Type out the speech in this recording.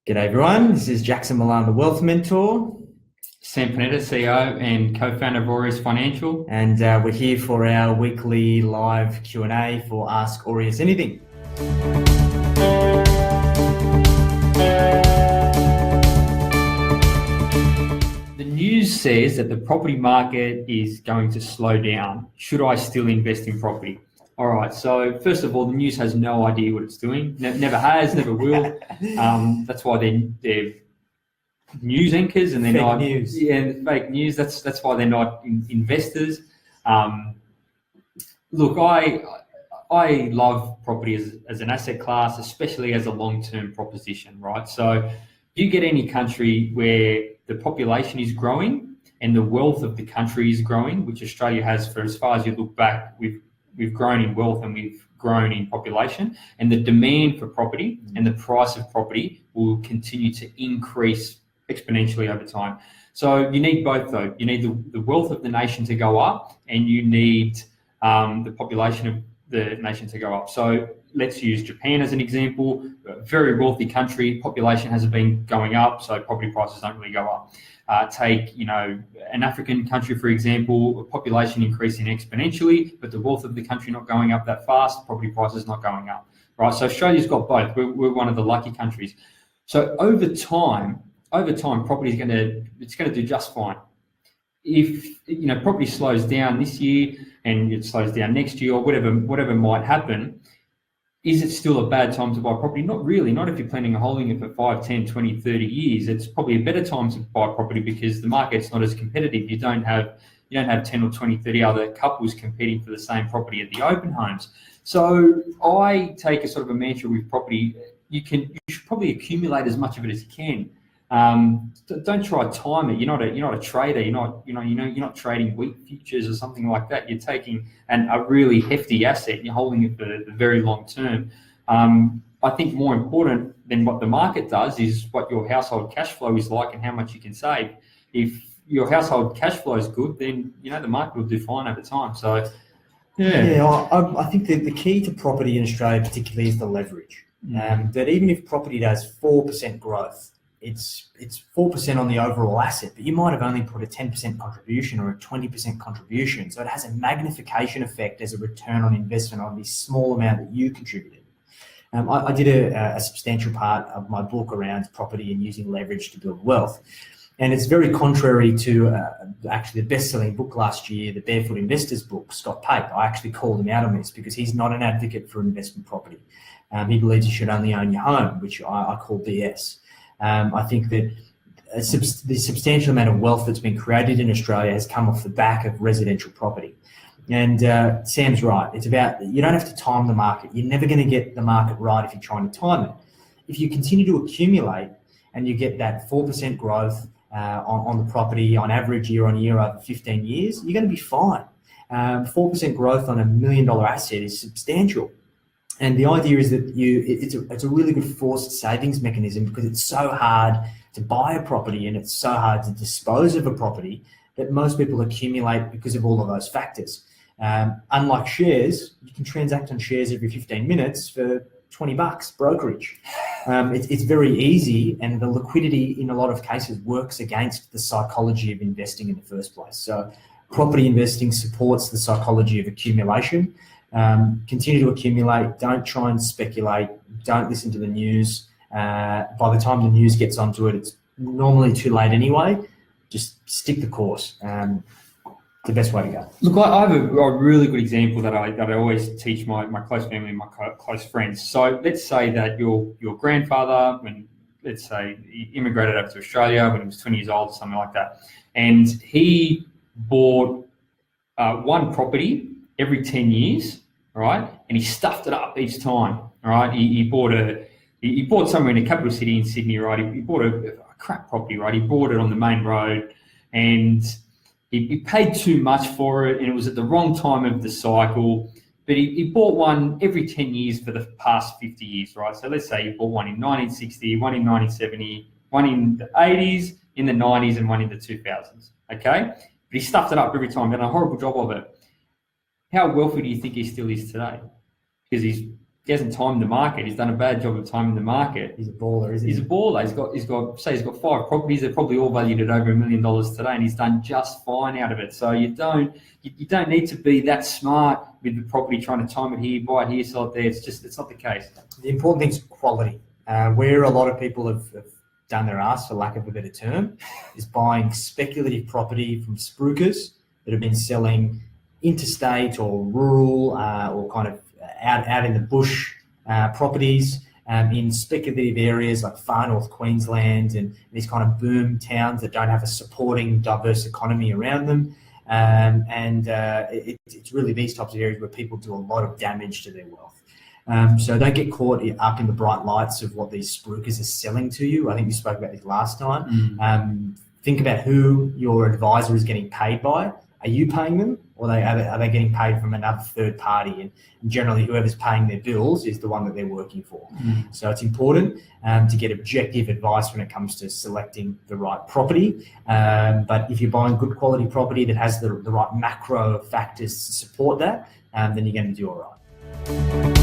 G'day everyone, this is Jackson Milan, the Wealth Mentor. Sam Panetta, CEO and co-founder of Aureus Financial. And we're here for our weekly live Q&A for Ask Aureus Anything. The news says that the property market is going to slow down. Should I still invest in property? All right, so first of all, the news has no idea what it's doing. Never has, never will. That's why they're news anchors and they're fake not news. Yeah, fake news. That's why they're not investors. Look, I love property as an asset class, especially as a long-term proposition, right? So you get any country where the population is growing and the wealth of the country is growing, which Australia has for as far as you look back. We've grown in wealth and we've grown in population, and the demand for property and the price of property will continue to increase exponentially over time. So you need both though. You need the wealth of the nation to go up, and you need the population of the nation to go up. So let's use Japan as an example. A very wealthy country, population hasn't been going up, so property prices don't really go up. Take an African country, for example, population increasing exponentially, but the wealth of the country not going up that fast, property prices not going up, right? So Australia's got both. We're one of the lucky countries. So over time, property is going to do just fine. If property slows down this year and it slows down next year or whatever might happen, is it still a bad time to buy property? Not really, not if you're planning on holding it for 5, 10, 20, 30 years. It's probably a better time to buy property because the market's not as competitive. You don't have 10 or 20, 30 other couples competing for the same property at the open homes. So I take a sort of a mantra with property. You should probably accumulate as much of it as you can. Don't try to time it. You're not a trader. You're not trading wheat futures or something like that. You're taking a really hefty asset and you're holding it for the very long term. I think more important than what the market does is what your household cash flow is like and how much you can save. If your household cash flow is good, then the market will do fine over time. So I think that the key to property in Australia particularly is the leverage. That even if property does 4% growth, it's 4% on the overall asset, but you might have only put a 10% contribution or a 20% contribution. So it has a magnification effect as a return on investment on this small amount that you contributed. I did a substantial part of my book around property and using leverage to build wealth. And it's very contrary to actually the best-selling book last year, the Barefoot Investors book, Scott Pape. I actually called him out on this because he's not an advocate for investment property. He believes you should only own your home, which I call BS. I think that the substantial amount of wealth that's been created in Australia has come off the back of residential property. And Sam's right. It's about, you don't have to time the market. You're never going to get the market right if you're trying to time it. If you continue to accumulate and you get that 4% growth on the property on average year on year over 15 years, you're going to be fine. 4% growth on $1 million asset is substantial. And the idea is that it's a really good forced savings mechanism because it's so hard to buy a property and it's so hard to dispose of a property that most people accumulate because of all of those factors. Unlike shares, you can transact on shares every 15 minutes for $20 brokerage. It's very easy, and the liquidity in a lot of cases works against the psychology of investing in the first place. So property investing supports the psychology of accumulation. Continue to accumulate. Don't try and speculate. Don't listen to the news. By the time the news gets onto it, it's normally too late anyway. Just stick the course. The best way to go. Look, I have a really good example that I always teach my close family and my close friends. So let's say that your grandfather, let's say he immigrated over to Australia when he was 20 years old or something like that, and he bought one property every 10 years, right? And he stuffed it up each time, right? He bought somewhere in a capital city in Sydney, right? He bought a crap property, right? He bought it on the main road, and he paid too much for it, and it was at the wrong time of the cycle. But he bought one every 10 years for the past 50 years, right? So let's say he bought one in 1960, one in 1970, one in the 80s, in the 90s, and one in the 2000s, okay? But he stuffed it up every time, done a horrible job of it. How wealthy do you think he still is today? Because he's he hasn't timed the market. He's done a bad job of timing the market. He's a baller, isn't he? He's a baller. He's got 5 properties. They're probably all valued at over $1 million today, and he's done just fine out of it. So you don't need to be that smart with the property, trying to time it here, buy it here, sell it there. It's not the case. The important thing is quality. Where a lot of people have done their ass, for lack of a better term, is buying speculative property from spruikers that have been selling interstate or rural or kind of out in the bush properties in speculative areas like far north Queensland and these kind of boom towns that don't have a supporting diverse economy around them. It's really these types of areas where people do a lot of damage to their wealth. So don't get caught up in the bright lights of what these spruikers are selling to you. I think we spoke about this last time. Think about who your advisor is getting paid by. Are you paying them, or are they getting paid from another third party? And generally, whoever's paying their bills is the one that they're working for. So it's important to get objective advice when it comes to selecting the right property. But if you're buying good quality property that has the right macro factors to support that, then you're going to do all right.